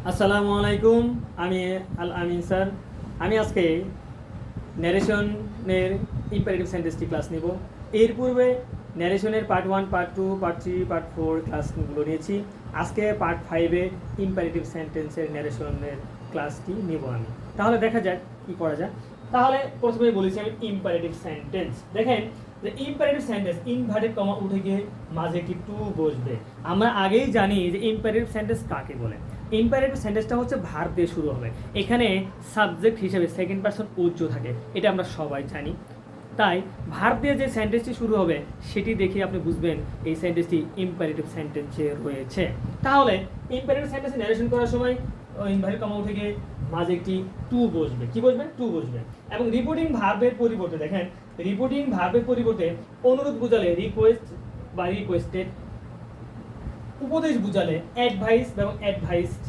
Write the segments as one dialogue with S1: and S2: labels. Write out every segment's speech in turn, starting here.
S1: আসসালামু আলাইকুম। আমি আল আমিন স্যার। আমি আজকে ন্যারেশনের ইম্পারেটিভ সেন্টেন্সটি ক্লাস নেব। এর পূর্বে ন্যারেশনের পার্ট 1, পার্ট 2, পার্ট 3, পার্ট 4 ক্লাসগুলো নিয়েছি। আজকে পার্ট 5-এ ইম্পারেটিভ সেন্টেন্সের ন্যারেশনের ক্লাসটি নেব আমি। তাহলে দেখা যাক কী করা যায়। তাহলে প্রথমে বলেছি আমি ইম্পারেটিভ সেন্টেন্স। দেখেন যে ইম্পারেটিভ সেন্টেন্স ইনভার্টেড কমা উঠে গিয়ে মাঝে একটি টু বসবে। আমরা আগেই জানি যে ইম্পারেটিভ সেন্টেন্স কাকে বলে। ইম্পারেটিভ সেন্টেন্সটা হচ্ছে ভার্ব দিয়ে শুরু হবে। এখানে সাবজেক্ট হিসেবে সেকেন্ড পারসন উজ্জ থাকে, এটা আমরা সবাই জানি। তাই ভার্ব দিয়ে যে সেন্টেন্সটি শুরু হবে সেটি দেখে আপনি বুঝবেন এই সেন্টেন্সটি ইম্পারেটিভ সেন্টেন্সে রয়েছে। তাহলে ইম্পারেটিভ সেন্টেন্সে ন্যারেশন করার সময় ইনভার্টেড কমা উঠে গিয়ে মাঝে একটি টু বসবে। কি বসবে? টু বসবে। এবং রিপোর্টিং ভার্বের পরিবর্তে দেখেন, রিপোর্টিং ভার্বের পরিবর্তে অনুরোধ বোঝালে রিকোয়েস্ট বা রিকোয়েস্টেড, উপদেশ বুঝালে অ্যাডভাইস এবং অ্যাডভাইসড,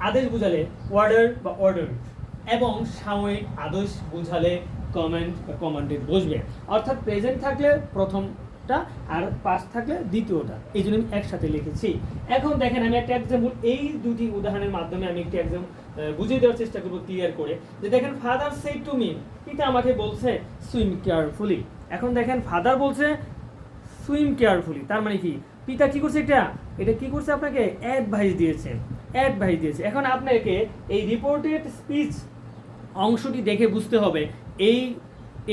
S1: আদেশ বুঝালে অর্ডার বা অর্ডার, এবং সাময়িক আদেশ বুঝালে কমেন্ট বা কমান্ডেড বসবে। অর্থাৎ প্রেজেন্ট থাকলে প্রথমটা আর পাস্ট থাকলে দ্বিতীয়টা, এই জন্য আমি একসাথে লিখেছি। এখন দেখেন আমি একটা এক্সাম্পল, এই দুটি উদাহরণের মাধ্যমে আমি একটি এক্সাম বুঝিয়ে দেওয়ার চেষ্টা করবো ক্লিয়ার করে। যে দেখেন, ফাদার সেড টু মি, পিতা আমাকে বলছে সুইম কেয়ারফুলি। এখন দেখেন ফাদার বলছে সুইম কেয়ারফুলি, তার মানে কি পিতা কি করছে? এটা কি করছে? আপনাকে অ্যাডভাইস দিয়েছে, অ্যাডভাইস দিয়েছে। এখন আপনাকে এই রিপোর্টেড স্পিচ অংশটি দেখে বুঝতে হবে এই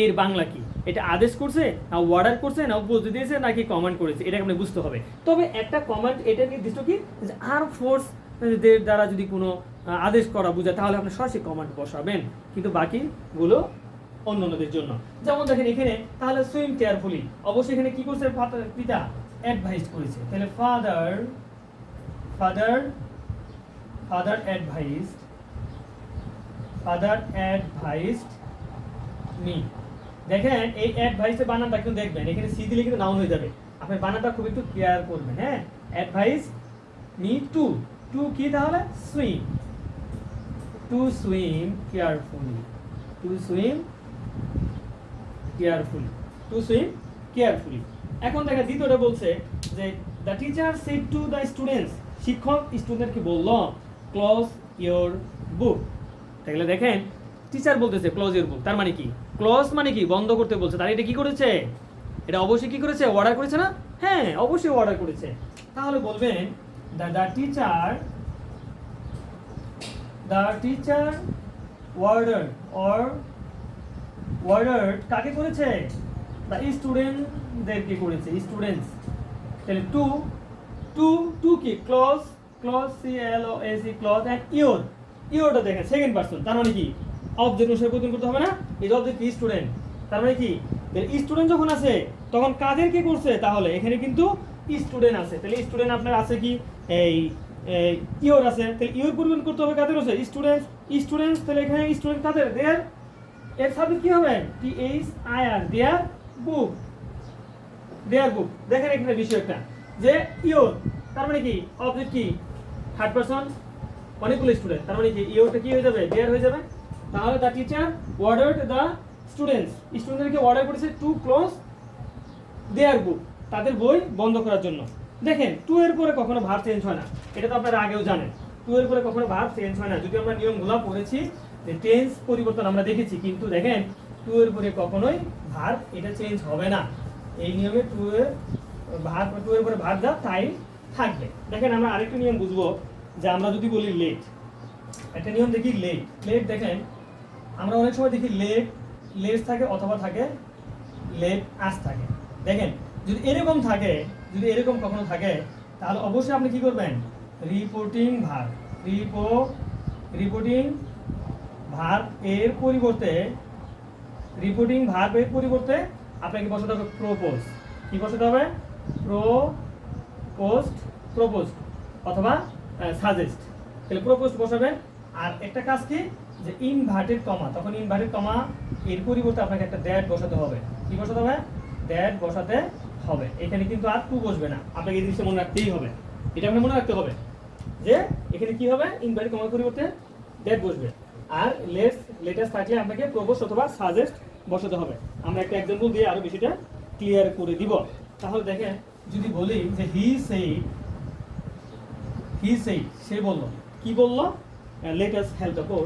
S1: এর বাংলা কি, এটা আদেশ করছে না অর্ডার করছে না উপদেশ দিয়েছে নাকি কমান্ড করেছে, এটা আপনি বুঝতে হবে। তবে একটা কমান্ড এটা নির্দিষ্ট কি, যে আর্ম ফোর্স দ্বারা যদি কোনো আদেশ করা বোঝায় তাহলে আপনি সরাসরি কমান্ড বসাবেন, কিন্তু বাকিগুলো অন্যদের জন্য। যেমন দেখেন এখানে, তাহলে সুইম কেয়ারফুলি, অবশ্যই এখানে কি করছে? পিতা অ্যাডভাইস করেছে। তাহলে father father father advised, father advised me. দেখেন এই অ্যাডভাইসের বানানটা কিন্তু দেখবেন, এখানে সি দিলে কিন্তু নাউন হয়ে যাবে। আপনি বানানটা খুব একটু ক্লিয়ার করবেন। হ্যাঁ, অ্যাডভাইস মি টু, টু কি তাহলে? Swim, to swim carefully, to swim carefully, to swim carefully. এখন দেখেন দ্বিতীয়টা বলছে যে the teacher said to the students, শিক্ষক স্টুডেন্টকে বলল ক্লোজ ইওর বুক। তাহলে দেখেন টিচার বলতেছে ক্লোজ ইওর বুক, তার মানে কি? ক্লোজ মানে কি? বন্ধ করতে বলছে। তার এটা কি করেছে? এটা অবশ্যই কি করেছে? অর্ডার করেছে না? হ্যাঁ, অবশ্যই অর্ডার করেছে। তাহলে বলবেন the teacher order or order কাকে করেছে? দ্য স্টুডেন্টদেরকে করেছে, স্টুডেন্টস। তাহলে টু টু টু কি? Close, close c l o s e, close. And your, ইওরটা দেখেন সেকেন্ড পারসন, তার মানে কি অবজেক্ট অনুসারে প্রতিদিন করতে হবে না? এই অবজেক্ট কি? স্টুডেন্ট, তার মানে কি স্টুডেন্ট যখন আছে তখন কাদের কি করছে? তাহলে এখানে কিন্তু স্টুডেন্ট আছে। তাহলে স্টুডেন্ট আপনার আছে কি? এই ইওর আছে। তাহলে ইওর পরিবর্তন করতে হবে কাদের? আছে স্টুডেন্টস, স্টুডেন্টস। তাহলে এখানে স্টুডেন্ট কাদের? দেয়ার, এর সাথে কি হবে? টি এইচ আই আর, দেয়ার বুক, দেয়ার বুক। দেখেন এখানে বিষয়টা যে ইওর, তার মানে কি অবজেক্ট কি? থার্ড পারসন, অনেকগুলো স্টুডেন্ট, তার মানে কি ইওরটা কি হয়ে যাবে? দেয়ার হয়ে যাবে। তাহলে দ্য টিচার অর্ডারড দ্য স্টুডেন্টস, স্টুডেন্টদেরকে অর্ডার করেছে টু ক্লোজ দেয়ার বুক, তাদের বই বন্ধ করার জন্য। দেখেন টু এর পরে কখনো ভার্ব চেঞ্জ হয় না, এটা তো আপনারা আগেও জানেন। টু এর পরে কখনো ভার্ব চেঞ্জ হয় না, যদি আমরা নিয়মগুলো পড়েছি যে টেন্স পরিবর্তন আমরা দেখেছি, কিন্তু দেখেন টু এর পরে কখনোই ভার্ব এটা চেঞ্জ হবে না। এই নিয়মে টু এর পরে ভার্ব যা তাই থাকবে। দেখেন আমরা আরেকটা নিয়ম বুঝবো, যে আমরা যদি বলি লেট, একটা নিয়ম দেখি লেট। লেট দেখেন আমরা অনেক সময় দেখি লেট লেস থাকে অথবা থাকে লেট আস থাকে। দেখেন যদি এরকম থাকে, যদি এরকম কখনো থাকে তাহলে অবশ্যই আপনি কি করবেন? রিপোর্টিং ভার্ব, রিপোর্টিং ভার্ব এর পরিবর্তে, রিপোর্টিং ভার্ব এর পরিবর্তে আপনাকে বসাতে হবে প্রপোজ। কি বসাতে হবে? প্রপোজড অথবা সাজেস্ট। তাহলে প্রপোজড বসাবেন। আর একটা কাজ কি, যে ইনভার্টেড কমা, তখন ইনভার্টেড কমা এর পরিবর্তে আপনাকে একটা দ্যাট বসাতে হবে। কি বসাতে হবে? দ্যাট বসাতে হবে। এখানে কিন্তু আর টু বসবে না, আপনাকে এই জিনিসটা মনে রাখতেই হবে। এটা আপনি মনে রাখতে হবে যে এখানে কি হবে? ইনভার্টেড কমার পরিবর্তে দ্যাট বসবে। আর লেটেস্ট থাকলে আপনাকে প্রপোজ অথবা সাজেস্ট বসাতে হবে। আমরা একটা এক্সাম্পল দিয়ে আরো বেশিটা ক্লিয়ার করে দিব। তাহলে দেখেন যদি বলি যে হি সেই, সে বলল, কি বলল? Let us help the poor,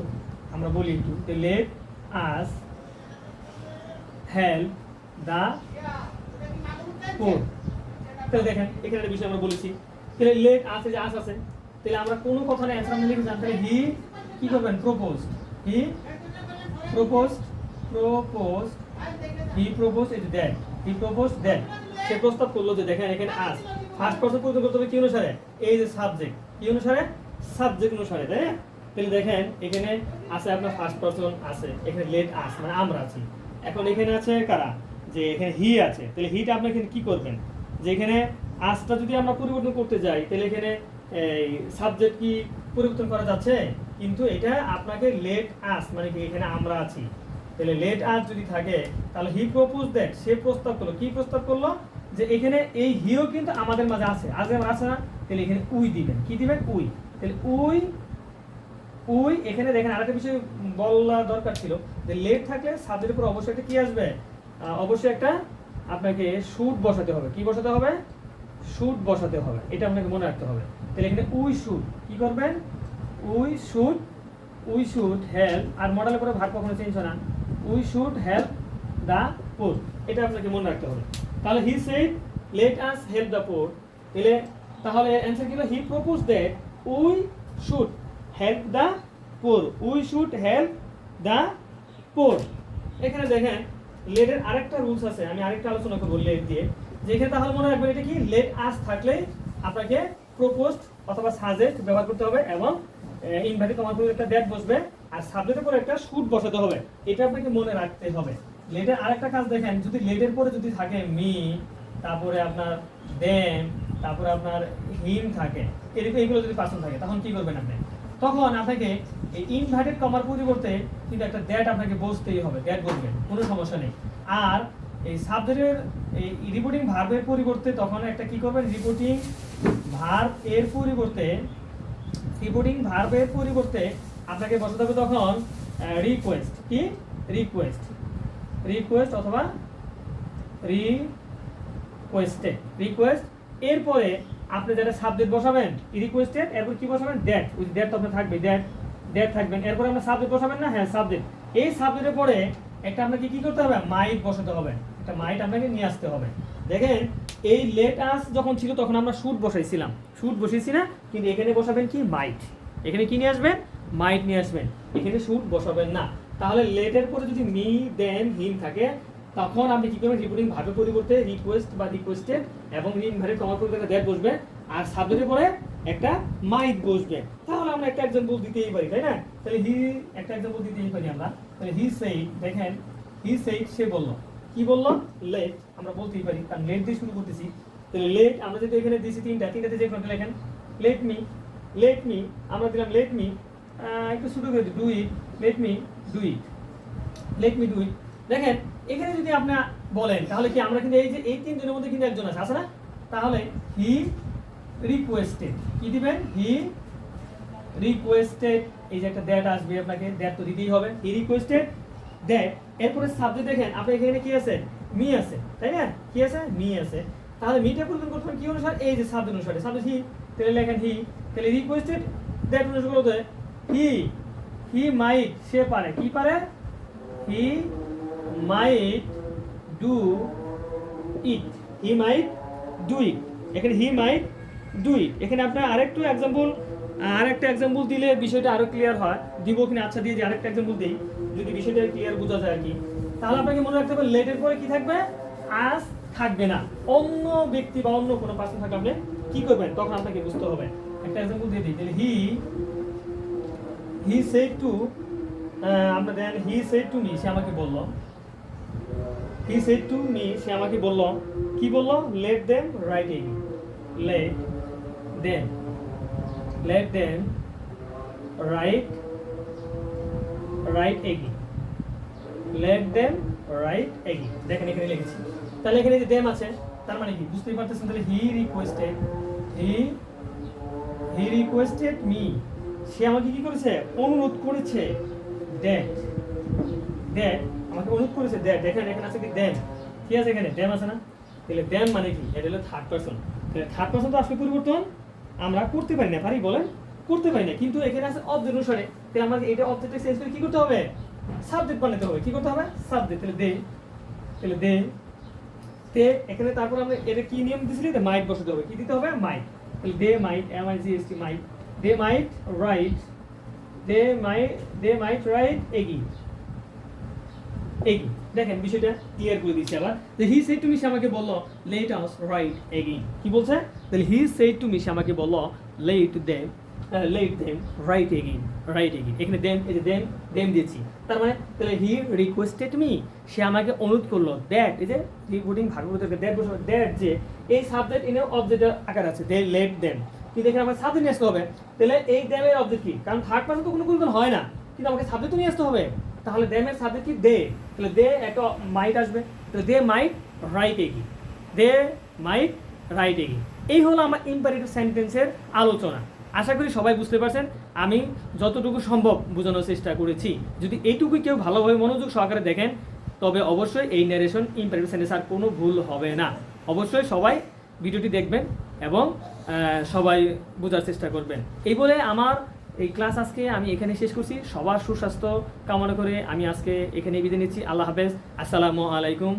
S1: আমরা বলি একটু let us help the poor. তাহলে দেখেন এখানে একটা বিষয় আমরা বলেছি, তাহলে লেট আছে যে আস আছে, তাহলে আমরা কোনো কথা না অ্যান্সার আমরা লিখে জানতে হি কি করবেন propose, he propose propose he propose is that, he propose that, সে প্রস্তাব করলো যে দেখেন এখানে আস ফার্স্ট পারসন প্রয়োগ করতে হবে কি অনুসারে, এই যে সাবজেক্ট কি অনুসারে, সাবজেক্ট অনুসারে, তাই না? তাহলে দেখেন এখানে আছে আপনার ফার্স্ট পারসন আছে, এখানে লেট আস মানে আমরা আছি, এখন এখানে আছে কারা, যে এখানে হি আছে, তাহলে হিটা আপনি এখানে কি করবেন, যে এখানে আসটা যদি আমরা পরিবর্তন করতে যাই তাহলে এখানে এই সাবজেক্ট কি পরিবর্তন করা যাচ্ছে, কিন্তু এটা আপনাকে লেট আস মানে কি এখানে আমরা আছি, তাহলে লেট আস যদি থাকে তাহলে হি প্রপোজ দ্যাট, সে প্রস্তাব করলো, কি প্রস্তাব করলো, যে এখানে এই হিও কিন্তু আমাদের মাঝে আছে, আজকে আমার আছে না, তাহলে এখানে উই দিবেন, কি দিবেন উই, তাহলে উই উই এখানে দেখেন আরেকটা বিষয় বলা দরকার ছিল যে লেট থাকলে সাবজেক্টের উপর অবশ্যই একটা কি আসবে, অবশ্যই একটা আপনাকে শুড বসাতে হবে, কি বসাতে হবে, শুড বসাতে হবে, এটা আপনাকে মনে রাখতে হবে। তাহলে এখানে উই শুড কি করবেন, উই শুড হেল্প, আর মডেলের পরে ভাগ কখনো চেঞ্জ হয় না, we should help the poor, এটা আপনাকে মনে রাখতে হবে। তাহলে he said let us help the poor, তাহলে অ্যান্সার কি হলো, হি propose that we should help the poor, we should help the poor. এখানে দেখেন লেটের আরেকটা রুলস আছে, আমি আরেকটা আলোচনা করবো লেট দিয়ে, যেখানে তাহলে মনে রাখবেন এটা কি লেট আস থাকলে আপনাকে প্রপোজ অথবা সাজেস্ট ব্যবহার করতে হবে, এবং ইনভার্টেড কমার পরে একটা দ্যাট বসবে, আর সাবজেক্টের পরে একটা শুড বসাতে হবে, এটা আপনাকে মনে রাখতে হবে। লেটের আরেকটা কাজ দেখেন, যদি লেটের পরে যদি থাকে মি, তারপরে আপনার দেন, তারপরে আপনার হিম থাকে, এরকম এগুলো যদি পার্সন থাকে তখন কি করবেন আপনি, তখন আপনাকে এই ইনভার্টেড কমার পরিবর্তে কিন্তু একটা দ্যাট আপনাকে বসতেই হবে, দ্যাট বসবেন, কোনো সমস্যা নেই। আর এই সাবজেক্টের এই রিপোর্টিং ভার্বের পরিবর্তে তখন একটা কি করবেন, রিপোর্টিং ভার্বের পরিবর্তে আপনাকে বসাতে হবে তখন রিকোয়েস্ট, কি রিকোয়েস্ট অথবা রিকোয়েস্ট, এরপরে আপনি যেটা সাবজেক্ট বসাবেন রিকোয়েস্টেড, এরপর কি বসাবেন দ্যাট, ওই দ্যাট তো আপনার থাকবে, দ্যাট থাকবেন, এরপরে আমরা সাবজেক্ট বসাবেন না, হ্যাঁ সাবজেক্ট, এই সাবজেক্টের পরে একটা আপনাকে কি করতে হবে, মাইট বসাতে হবে, একটা মাইট আপনাকে নিয়ে আসতে হবে। দেখেন এই লেট আস যখন ছিল তখন আমরা শুড বসাইছিলাম, শুড বসিয়েছি না, কিন্তু এখানে বসাবেন কি মাইট, এখানে কি নিয়ে আসবেন, মাইট নিয়ে আসবেন, এখানে শুড বসাবেন না। তাহলে লেটের পরে যদি মি দেন হিম থাকে তখন আপনি কি করবেন, রিপোর্টিং ভার্বের পরিবর্তে রিকোয়েস্ট বা রিকোয়েস্টেড এবং ইনভার্টেড কমার পরিবর্তে দ্যাট বসবে, আর সাবজেক্টের পরে একটা মাইট বসবে, তাহলে আমরা একটা এক্সাম্পল দিতেই পারি, তাই না? তাহলে একটা এক্সাম্পল দিতেই পারি আমরা, তাহলে হি সেইড, দেখেন হি সেইড সে বললো, কি বললো, লেট, আমরা বলতেই পারি কারণ লেট দিয়ে শুরু করতেছি, তাহলে লেট আমরা যদি এখানে দিয়েছি তিনটাতে যে কোনো লেখেন, লেট মি আমরা দিলাম লেট মি, একটু শুরু করে do it, let me do it. দেখেন এখানে যদি আপনি বলেন তাহলে কি আমরা কিন্তু এই যে এই তিনজনের মধ্যে কিন্তু একজন আছে না, তাহলে হি রিকোয়েস্টেড, কি দিবেন, হি রিকোয়েস্টেড, এই যে একটা দ্যাট আসবে আপনাকে, দ্যাট তো দিতেই হবে, হি রিকোয়েস্টেড দ্যাট, এরপরে সাবজেক্ট দেখেন আপনার এখানে কি আছে, মি আছে, তাই না, কি আছে, মি আছে, তাহলে মিটা পরিবর্তন করতে হবে কি অনুসারে, এই যে সাবজেক্ট অনুসারে, সাবজেক্ট হি, তাহলে লেখেন হি, তাহলে রিকোয়েস্টেড দ্যাট অনুসারে করতে হি মাইট, সে পারে, কি পারে, হি মাইট ডু ইট, এখানে হি মাইট ডু ইট। এখানে আপনার আরেকটা এক্সাম্পল দিলে বিষয়টা আরো ক্লিয়ার হয়, দিব কিনা, আচ্ছা দিয়ে যে আরেকটা এক্সাম্পল দিই যদি বিষয়টা ক্লিয়ার বোঝা যায় আর কি। তাহলে আপনাকে মনে রাখতে হবে লেটের পরে কি থাকবে, আজ থাকবে না, অন্য ব্যক্তি বা অন্য কোনো পার্সন থাকলে আপনি কি করবেন তখন আপনাকে বুঝতে হবে। একটা এক্সাম্পল দিয়ে দিই, তাহলে হি সেড টু, আমরা দেন হি সেড টু মি, সে আমাকে বললো, কি বললো, let them right again, let them right again, দেখেন এখানে লিখেছি, তাহলে এখানে যে দেম আছে তার মানে কি বুঝতেই পারতেছেন, তাহলে হি রিকোয়েস্টেড মি, সে আমাকে কি করেছে, অনুরোধ করেছে, দ্যাট আমাকে অনুরোধ করেছে, দেখেন এখানে আছে কি দেন, কি আছে এখানে দেম আছে না, তাহলে দেন মানে কি, এটা হলো থার্ড পারসন, তাহলে থার্ড পারসন তো আসলে পরিবর্তন আমরা করতে পারি না, পারি বলেন, করতে পারি না, কিন্তু এখানে আছে অবজেক্ট অনুসারে, তাহলে আমাকে এটা অবজেক্টে চেঞ্জ করে কি করতে হবে, সাবজেক্ট বানাতে হবে। কি করতে হবে, সাবজেক্ট। তাহলে দে তে এখানে তারপর আমরা এটা কি নিয়ম দিয়েছিলি, মাইট বসাতে হবে। কি দিতে হবে, মাইট। তাহলে দে মাইট, MIGST মাইট, দে মাইট রাইট, দে মাইট রাইট এগিন। দেখেন বিষয়টা ক্লিয়ার করে দিচ্ছি আবার। যে হি সেড টু মি, সে আমাকে বললো লেট আস রাইট এগেইন। কি বলছে, তাহলে হি সেড টু মি, সে আমাকে বললো লেট দেম রাইট এগেইন। এখানে দেম, এই যে দেম দিয়েছি, তার মানে তাহলে হি রিকোয়েস্টেড মি, সে আমাকে অনুরোধ করলো। দ্যাট এই যে রিপোর্টিং ভার্ব দ্যাট যে এই সাবজেক্ট ইন অবজেক্ট আকার আছে, দে লেট দেম, কিন্তু এখানে আমার সাবজেক্ট নিয়ে আসতে হবে। তাহলে এই দেমের অবজেক্ট কি, কারণ থার্ড পারসন তো কোনো হয় না, কিন্তু আমাকে সাবজেক্ট তো নিয়ে আসতে হবে। তাহলে দেমের সাবজেক্ট কি, দে। তাহলে দে একটা মাইট আসবে, তাহলে দে মাইট রাইট এগিন, দে মাইট রাইট এগিন। এই হলো আমার ইম্পারেটিভ সেন্টেন্সের আলোচনা। আশা করি সবাই বুঝতে পারছেন, আমি যতটুকু সম্ভব বোঝানোর চেষ্টা করেছি। যদি এইটুকু কেউ ভালোভাবে মনোযোগ সহকারে দেখেন, তবে অবশ্যই এই ন্যারেশন ইম্পারেটিভ সেন্টেন্স আর কোনো ভুল হবে না। অবশ্যই সবাই ভিডিওটি দেখবেন এবং সবাই বোঝার চেষ্টা করবেন। এই বলে আমার এই ক্লাস আজকে আমি এখানে শেষ করছি। সবার সুস্বাস্থ্য কামনা করে আমি আজকে এখানে বিদায় নিচ্ছি। আল্লাহ হাফেজ, আসসালামু আলাইকুম।